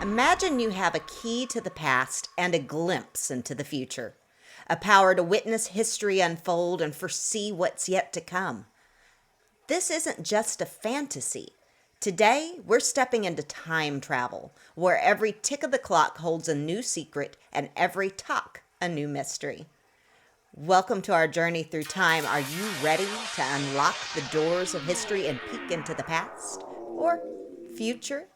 Imagine you have a key to the past and a glimpse into the future, a power to witness history unfold and foresee what's yet to come. This isn't just a fantasy. Today, we're stepping into time travel, where every tick of the clock holds a new secret and every talk a new mystery. Welcome to our journey through time. Are you ready to unlock the doors of history and peek into the past or future?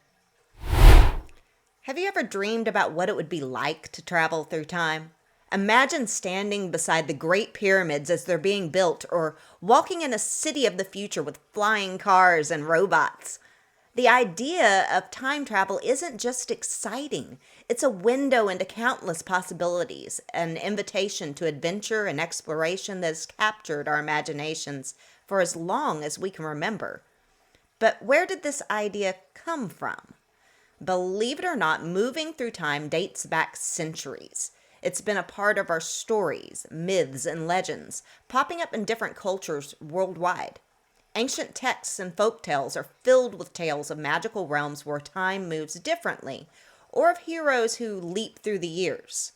Have you ever dreamed about what it would be like to travel through time? Imagine standing beside the Great Pyramids as they're being built, or walking in a city of the future with flying cars and robots. The idea of time travel isn't just exciting, it's a window into countless possibilities, an invitation to adventure and exploration that has captured our imaginations for as long as we can remember. But where did this idea come from? Believe it or not, moving through time dates back centuries. It's been a part of our stories, myths, and legends, popping up in different cultures worldwide. Ancient texts and folk tales are filled with tales of magical realms where time moves differently, or of heroes who leap through the years.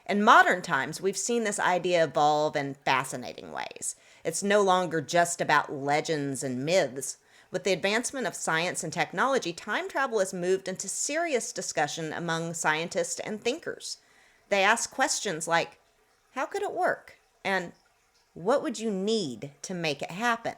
In modern times, we've seen this idea evolve in fascinating ways. It's no longer just about legends and myths. With the advancement of science and technology, time travel has moved into serious discussion among scientists and thinkers. They ask questions like, how could it work? And what would you need to make it happen?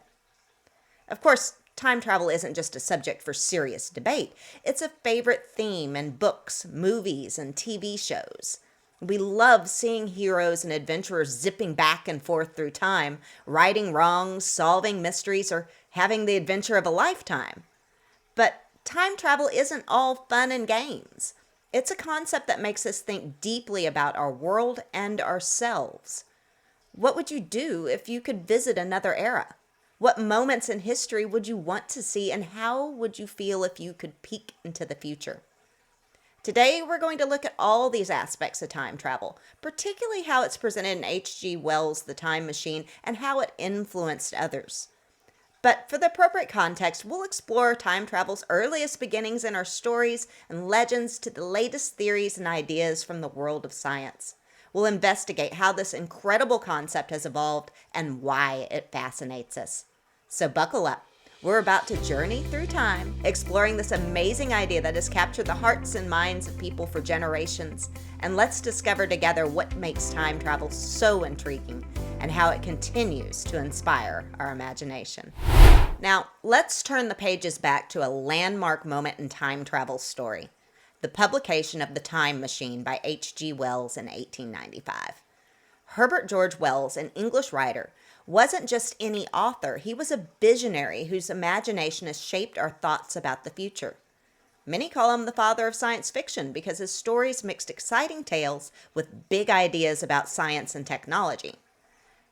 Of course, time travel isn't just a subject for serious debate. It's a favorite theme in books, movies, and TV shows. We love seeing heroes and adventurers zipping back and forth through time, righting wrongs, solving mysteries, or having the adventure of a lifetime. But time travel isn't all fun and games. It's a concept that makes us think deeply about our world and ourselves. What would you do if you could visit another era? What moments in history would you want to see, and how would you feel if you could peek into the future? Today, we're going to look at all these aspects of time travel, particularly how it's presented in H.G. Wells' The Time Machine and how it influenced others. But for the appropriate context, we'll explore time travel's earliest beginnings in our stories and legends to the latest theories and ideas from the world of science. We'll investigate how this incredible concept has evolved and why it fascinates us. So buckle up. We're about to journey through time, exploring this amazing idea that has captured the hearts and minds of people for generations. And let's discover together what makes time travel so intriguing and how it continues to inspire our imagination. Now, let's turn the pages back to a landmark moment in time travel's story, the publication of The Time Machine by H.G. Wells in 1895. Herbert George Wells, an English writer, wasn't just any author. He was a visionary whose imagination has shaped our thoughts about the future. Many call him the father of science fiction because his stories mixed exciting tales with big ideas about science and technology.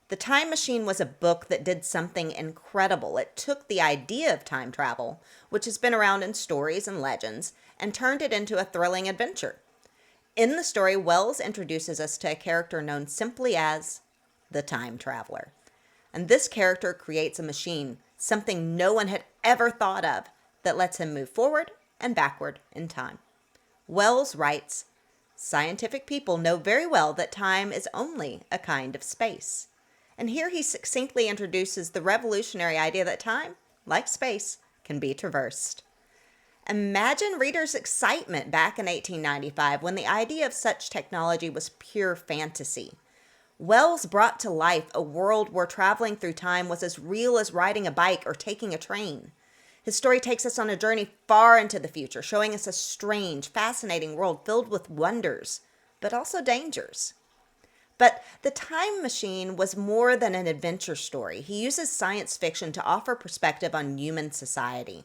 The Time Machine was a book that did something incredible. It took the idea of time travel, which has been around in stories and legends, and turned it into a thrilling adventure. In the story, Wells introduces us to a character known simply as the Time Traveler. And this character creates a machine, something no one had ever thought of, that lets him move forward and backward in time. Wells writes, scientific people know very well that time is only a kind of space. And here he succinctly introduces the revolutionary idea that time, like space, can be traversed. Imagine readers' excitement back in 1895 when the idea of such technology was pure fantasy. Wells brought to life a world where traveling through time was as real as riding a bike or taking a train. His story takes us on a journey far into the future, showing us a strange, fascinating world filled with wonders, but also dangers. But The Time Machine was more than an adventure story. He uses science fiction to offer perspective on human society.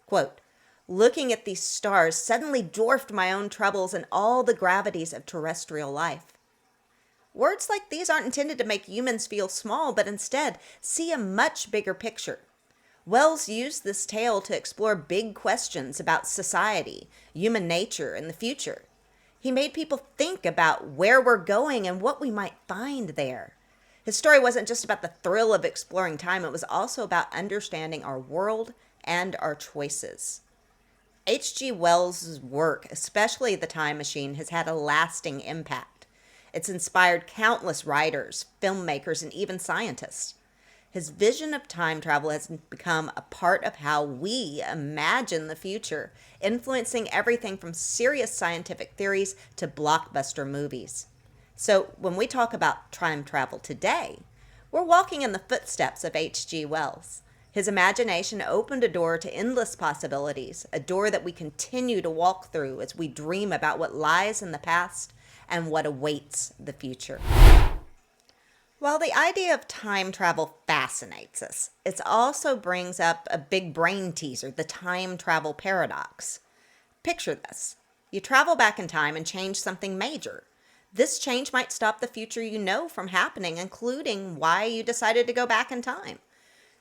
Quote, looking at these stars suddenly dwarfed my own troubles and all the gravities of terrestrial life. Words like these aren't intended to make humans feel small, but instead see a much bigger picture. Wells used this tale to explore big questions about society, human nature, and the future. He made people think about where we're going and what we might find there. His story wasn't just about the thrill of exploring time, it was also about understanding our world and our choices. H.G. Wells' work, especially The Time Machine, has had a lasting impact. It's inspired countless writers, filmmakers, and even scientists. His vision of time travel has become a part of how we imagine the future, influencing everything from serious scientific theories to blockbuster movies. So, when we talk about time travel today, we're walking in the footsteps of H.G. Wells. His imagination opened a door to endless possibilities, a door that we continue to walk through as we dream about what lies in the past and what awaits the future. While the idea of time travel fascinates us, it also brings up a big brain teaser, the time travel paradox. Picture this. You travel back in time and change something major. This change might stop the future you know from happening, including why you decided to go back in time.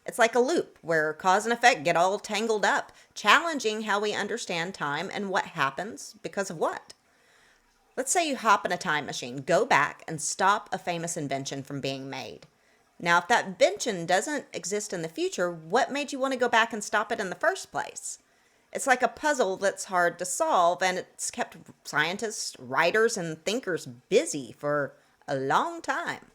It's like a loop where cause and effect get all tangled up, challenging how we understand time and what happens because of what. Let's say you hop in a time machine, go back, and stop a famous invention from being made. Now, if that invention doesn't exist in the future, what made you want to go back and stop it in the first place? It's like a puzzle that's hard to solve, and it's kept scientists, writers, and thinkers busy for a long time.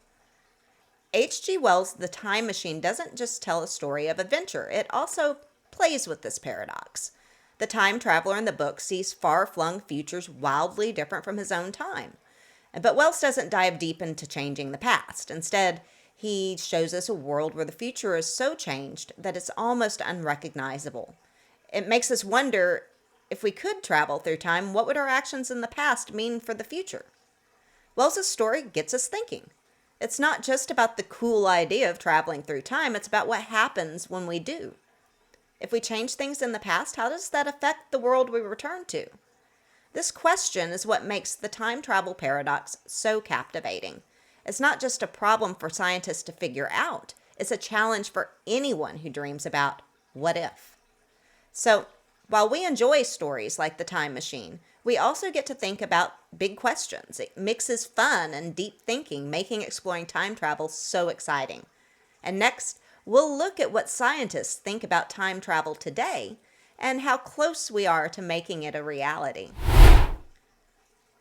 H.G. Wells' The Time Machine doesn't just tell a story of adventure, it also plays with this paradox. The time traveler in the book sees far-flung futures wildly different from his own time. But Wells doesn't dive deep into changing the past. Instead, he shows us a world where the future is so changed that it's almost unrecognizable. It makes us wonder, if we could travel through time, what would our actions in the past mean for the future? Wells' story gets us thinking. It's not just about the cool idea of traveling through time, it's about what happens when we do. If we change things in the past, how does that affect the world we return to? This question is what makes the time travel paradox so captivating. It's not just a problem for scientists to figure out, it's a challenge for anyone who dreams about what if. So, while we enjoy stories like The Time Machine, we also get to think about big questions. It mixes fun and deep thinking, making exploring time travel so exciting. And next, we'll look at what scientists think about time travel today and how close we are to making it a reality.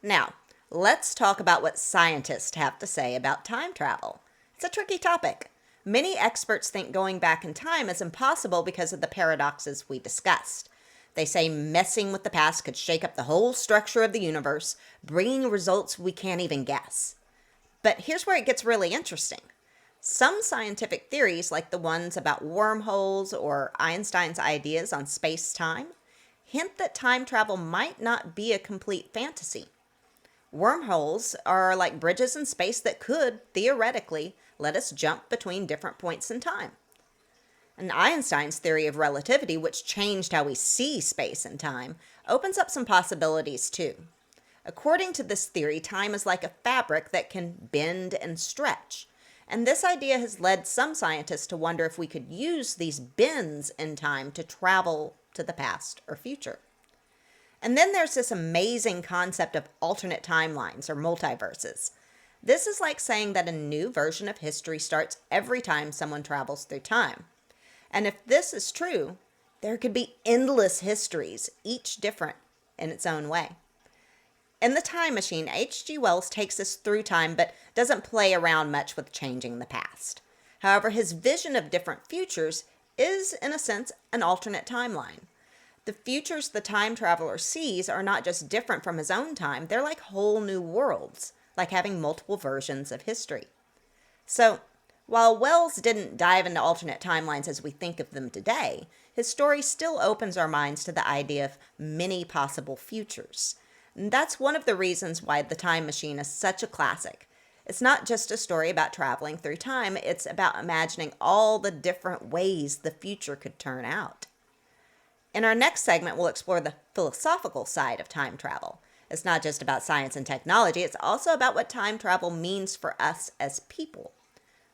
Now, let's talk about what scientists have to say about time travel. It's a tricky topic. Many experts think going back in time is impossible because of the paradoxes we discussed. They say messing with the past could shake up the whole structure of the universe, bringing results we can't even guess. But here's where it gets really interesting. Some scientific theories, like the ones about wormholes or Einstein's ideas on space-time, hint that time travel might not be a complete fantasy. Wormholes are like bridges in space that could, theoretically, let us jump between different points in time. And Einstein's theory of relativity, which changed how we see space and time, opens up some possibilities too. According to this theory, time is like a fabric that can bend and stretch. And this idea has led some scientists to wonder if we could use these bends in time to travel to the past or future. And then there's this amazing concept of alternate timelines or multiverses. This is like saying that a new version of history starts every time someone travels through time. And if this is true, there could be endless histories, each different in its own way. In The Time Machine, H.G. Wells takes us through time but doesn't play around much with changing the past. However, his vision of different futures is, in a sense, an alternate timeline. The futures the time traveler sees are not just different from his own time, they're like whole new worlds, like having multiple versions of history. So, while Wells didn't dive into alternate timelines as we think of them today, his story still opens our minds to the idea of many possible futures. And that's one of the reasons why The Time Machine is such a classic. It's not just a story about traveling through time, it's about imagining all the different ways the future could turn out. In our next segment, we'll explore the philosophical side of time travel. It's not just about science and technology, it's also about what time travel means for us as people.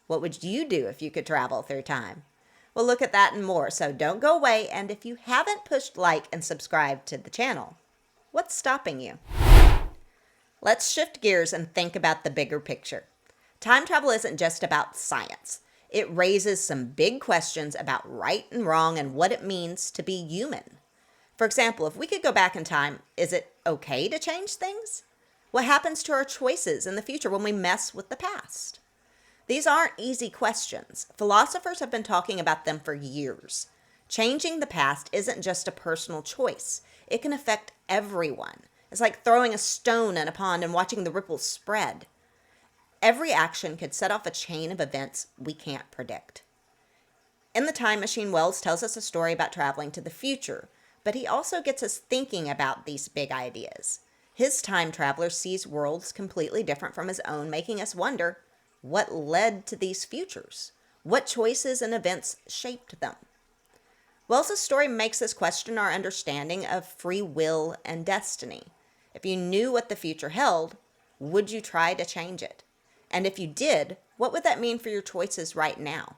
What would you do if you could travel through time? We'll look at that and more, so don't go away, and if you haven't pushed like and subscribe to the channel, what's stopping you? Let's shift gears and think about the bigger picture. Time travel isn't just about science. It raises some big questions about right and wrong and what it means to be human. For example, if we could go back in time, is it okay to change things? What happens to our choices in the future when we mess with the past? These aren't easy questions. Philosophers have been talking about them for years. Changing the past isn't just a personal choice. It can affect everyone. It's like throwing a stone in a pond and watching the ripples spread. Every action could set off a chain of events we can't predict. In The Time Machine, Wells tells us a story about traveling to the future, but he also gets us thinking about these big ideas. His time traveler sees worlds completely different from his own, making us wonder what led to these futures? What choices and events shaped them? Wells' story makes us question our understanding of free will and destiny. If you knew what the future held, would you try to change it? And if you did, what would that mean for your choices right now?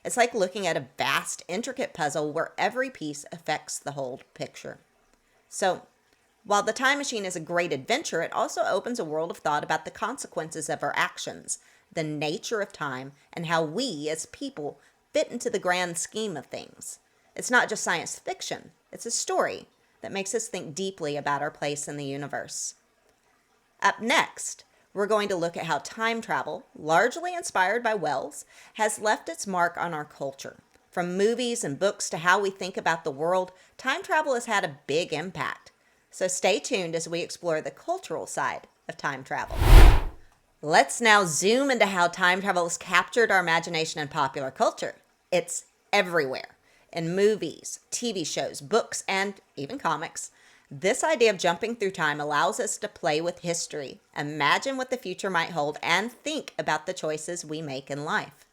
It's like looking at a vast, intricate puzzle where every piece affects the whole picture. So, while The Time Machine is a great adventure, it also opens a world of thought about the consequences of our actions, the nature of time, and how we, as people, fit into the grand scheme of things. It's not just science fiction, it's a story that makes us think deeply about our place in the universe. Up next, we're going to look at how time travel, largely inspired by Wells, has left its mark on our culture. From movies and books to how we think about the world, time travel has had a big impact. So stay tuned as we explore the cultural side of time travel. Let's now zoom into how time travel has captured our imagination in popular culture. It's everywhere. In movies, TV shows, books, and even comics. This idea of jumping through time allows us to play with history, imagine what the future might hold, and think about the choices we make in life.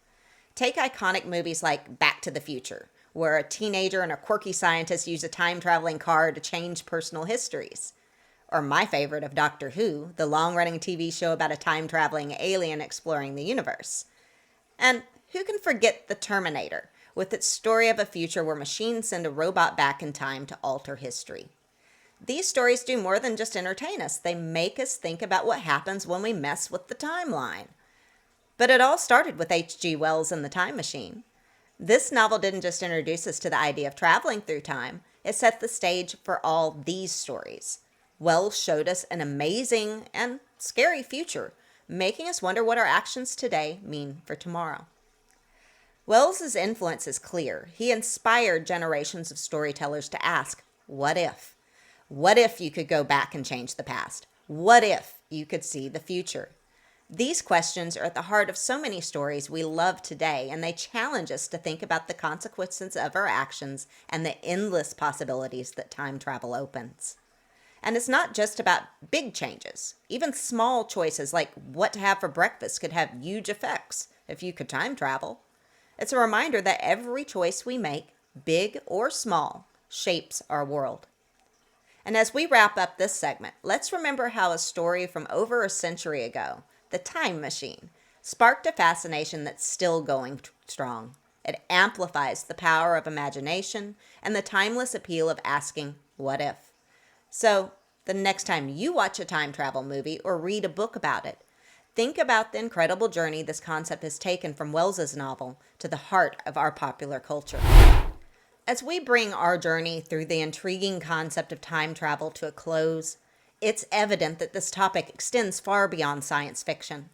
Take iconic movies like Back to the Future, where a teenager and a quirky scientist use a time-traveling car to change personal histories. Or my favorite of Doctor Who, the long-running TV show about a time-traveling alien exploring the universe. And who can forget The Terminator, with its story of a future where machines send a robot back in time to alter history. These stories do more than just entertain us. They make us think about what happens when we mess with the timeline. But it all started with H.G. Wells and The Time Machine. This novel didn't just introduce us to the idea of traveling through time, it set the stage for all these stories. Wells showed us an amazing and scary future, making us wonder what our actions today mean for tomorrow. Wells' influence is clear. He inspired generations of storytellers to ask, what if? What if you could go back and change the past? What if you could see the future? These questions are at the heart of so many stories we love today, and they challenge us to think about the consequences of our actions and the endless possibilities that time travel opens. And it's not just about big changes. Even small choices like what to have for breakfast could have huge effects if you could time travel. It's a reminder that every choice we make, big or small, shapes our world. And as we wrap up this segment, let's remember how a story from over a century ago, The Time Machine, sparked a fascination that's still going strong. It amplifies the power of imagination and the timeless appeal of asking, what if? So, the next time you watch a time travel movie or read a book about it, think about the incredible journey this concept has taken from Wells's novel to the heart of our popular culture. As we bring our journey through the intriguing concept of time travel to a close, it's evident that this topic extends far beyond science fiction.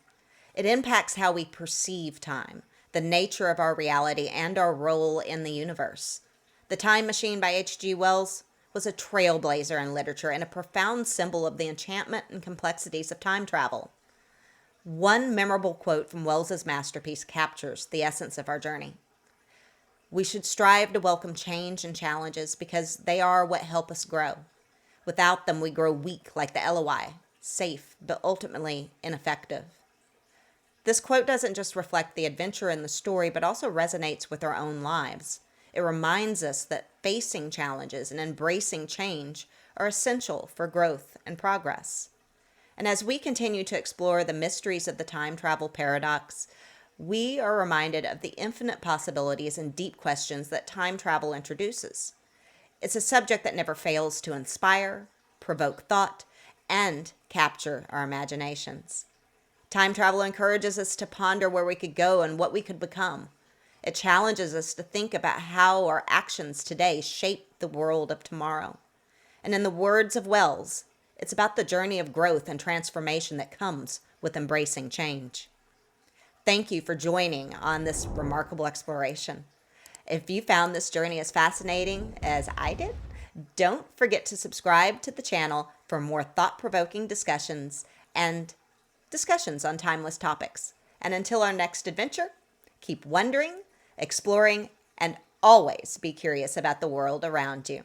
It impacts how we perceive time, the nature of our reality, and our role in the universe. The Time Machine by H.G. Wells was a trailblazer in literature and a profound symbol of the enchantment and complexities of time travel. One memorable quote from Wells's masterpiece captures the essence of our journey. We should strive to welcome change and challenges because they are what help us grow. Without them, we grow weak like the LOI, safe, but ultimately ineffective. This quote doesn't just reflect the adventure in the story, but also resonates with our own lives. It reminds us that facing challenges and embracing change are essential for growth and progress. And as we continue to explore the mysteries of the time travel paradox, we are reminded of the infinite possibilities and deep questions that time travel introduces. It's a subject that never fails to inspire, provoke thought, and capture our imaginations. Time travel encourages us to ponder where we could go and what we could become. It challenges us to think about how our actions today shape the world of tomorrow. And in the words of Wells, it's about the journey of growth and transformation that comes with embracing change. Thank you for joining on this remarkable exploration. If you found this journey as fascinating as I did, don't forget to subscribe to the channel for more thought-provoking discussions and discussions on timeless topics. And until our next adventure, keep wondering, exploring, and always be curious about the world around you.